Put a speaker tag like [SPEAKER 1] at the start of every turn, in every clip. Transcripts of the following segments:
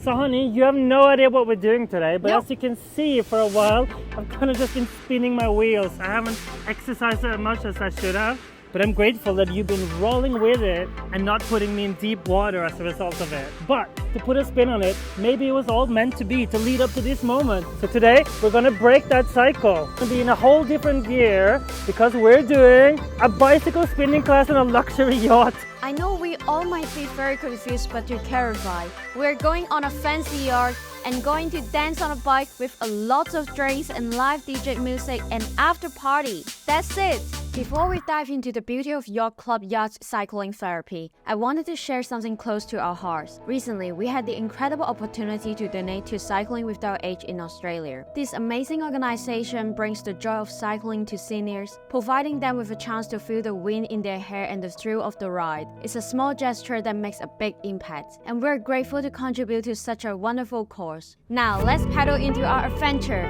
[SPEAKER 1] So honey, you have no idea what we're doing today, but
[SPEAKER 2] Nope.
[SPEAKER 1] as you can see, for a while, I've kind of just been spinning my wheels. I haven't exercised as much as I should have, but I'm grateful that you've been rolling with it and not putting me in deep water as a result of it. But to put a spin on it, maybe it was all meant to be, to lead up to this moment. So today, we're gonna break that cycle. We're gonna be in a whole different gear because we're doing a bicycle spinning class on a luxury yacht.
[SPEAKER 2] I know we all might be very confused but you're terrified. We're going on a fancy yacht and going to dance on a bike with a lot of drinks and live DJ music and after party. That's it! Before we dive into the beauty of Yacht Club yacht cycling therapy, I wanted to share something close to our hearts. Recently, we had the incredible opportunity to donate to Cycling Without Age in Australia. This amazing organization brings the joy of cycling to seniors, providing them with a chance to feel the wind in their hair and the thrill of the ride. It's a small gesture that makes a big impact, and we're grateful to contribute to such a wonderful cause. Now, let's paddle into our adventure!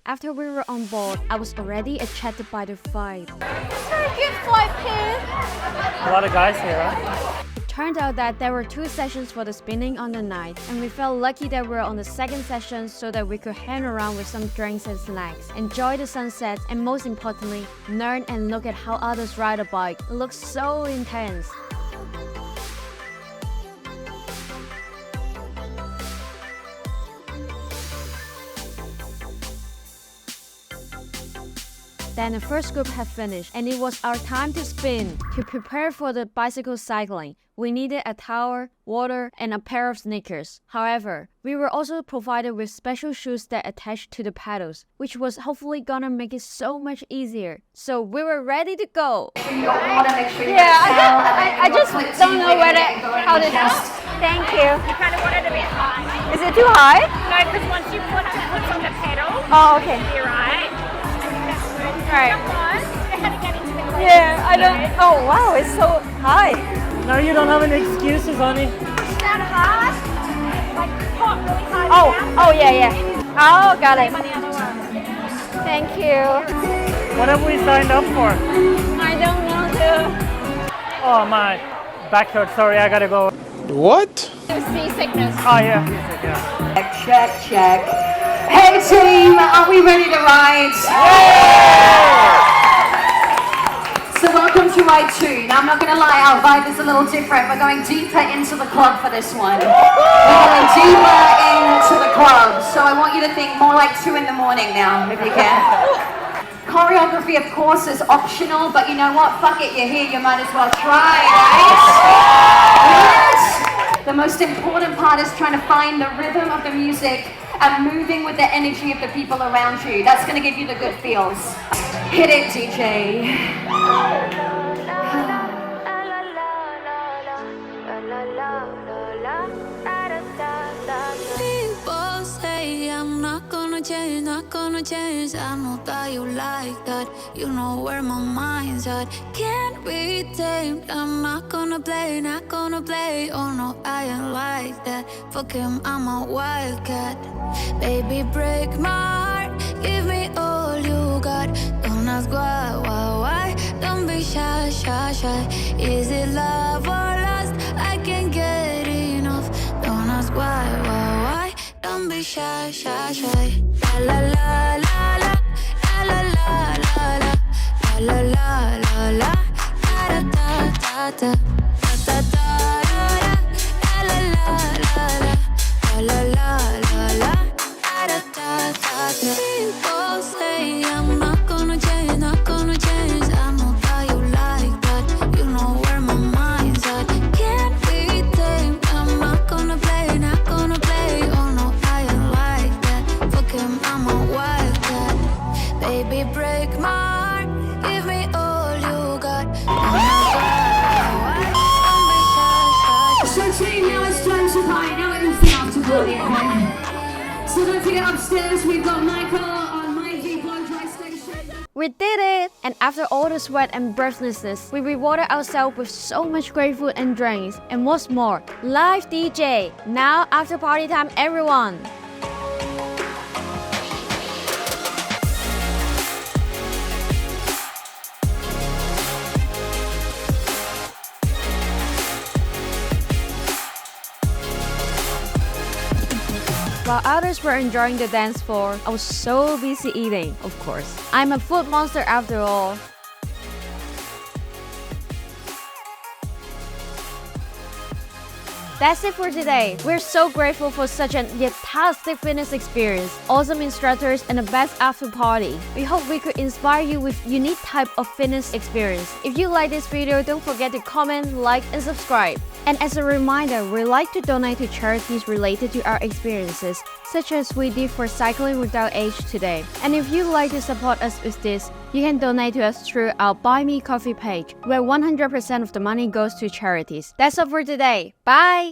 [SPEAKER 2] After we were on board, I was already attracted by the vibe.
[SPEAKER 3] Very good flight, Pip.
[SPEAKER 1] A lot of guys here, huh?
[SPEAKER 2] It turned out that there were 2 sessions for the spinning on the night, and we felt lucky that we were on the second session so that we could hang around with some drinks and snacks, enjoy the sunset, and most importantly, learn and look at how others ride a bike. It looks so intense. Then the first group had finished, and it was our time to spin. To prepare for the bicycle cycling, we needed a towel, water, and a pair of sneakers. However, we were also provided with special shoes that attached to the pedals, which was hopefully gonna make it so much easier. So we were ready to go.
[SPEAKER 3] I just don't know how to test.
[SPEAKER 2] Thank you.
[SPEAKER 3] You kind of want it a bit high.
[SPEAKER 2] Is it too high?
[SPEAKER 3] No, because once you put on the pedal,
[SPEAKER 2] Oh, okay.
[SPEAKER 3] you're right.
[SPEAKER 2] Right.
[SPEAKER 3] How to get into the club.
[SPEAKER 2] Yeah, I don't. Oh wow, it's so high.
[SPEAKER 1] No, you don't have any excuses, honey.
[SPEAKER 3] Push down hard, like pop really hard down.
[SPEAKER 2] Oh yeah. Oh, got it.
[SPEAKER 3] Same on the other one.
[SPEAKER 2] Thank you.
[SPEAKER 1] What have we signed up for?
[SPEAKER 2] I don't know to
[SPEAKER 1] Oh, my back hurts. Sorry, I gotta go.
[SPEAKER 4] What?
[SPEAKER 3] Seasickness.
[SPEAKER 1] Oh, yeah.
[SPEAKER 5] Check. Hey team, are we ready to ride? So welcome to ride 2. Now I'm not going to lie, our vibe is a little different. We're going deeper into the club for this one. We're going deeper into the club. So I want you to think more like 2 in the morning now, if you can. Choreography, of course, is optional, but you know what? Fuck it, you're here, you might as well try, right? Yes! The most important part is trying to find the rhythm of the music and moving with the energy of the people around you. That's going to give you the good feels. Hit it, DJ.
[SPEAKER 6] People say I'm not gonna change. I know that you like that. You know where my mind's at. Can't be tamed. I'm not gonna play. Oh no, I ain't like that. Fuck him, I'm a wildcat. Baby, break my heart. Give me all you got. Don't ask why. Don't be shy. Is it love or lust? I can't get enough. Don't ask why. Don't be shy. La la la la la. La la la la. La la la la. Da da da da. Da da da. La la la la. La la la la. Da da da. People say I'm not gonna change. I know that you like that. You know where my mind's at. Can't be tamed. I'm not gonna play. Oh no, I ain't like that. Fuck him, I'm a wildcat. Baby, break my heart. Give me all you got. Oh my God.
[SPEAKER 5] to get upstairs. We've got Michael on my blow dry station.
[SPEAKER 2] We did it! And after all the sweat and breathlessness, we rewarded ourselves with so much great food and drinks. And what's more, live DJ! Now after party time, everyone! While others were enjoying the dance floor, I was so busy eating, of course. I'm a food monster after all. That's it for today. We're so grateful for such an YACHT-astic fitness experience, awesome instructors, and the best after party. We hope we could inspire you with unique type of fitness experience. If you like this video, don't forget to comment, like, and subscribe. And as a reminder, we like to donate to charities related to our experiences, such as we did for Cycling Without Age today. And if you'd like to support us with this, you can donate to us through our Buy Me Coffee page, where 100% of the money goes to charities. That's all for today. Bye!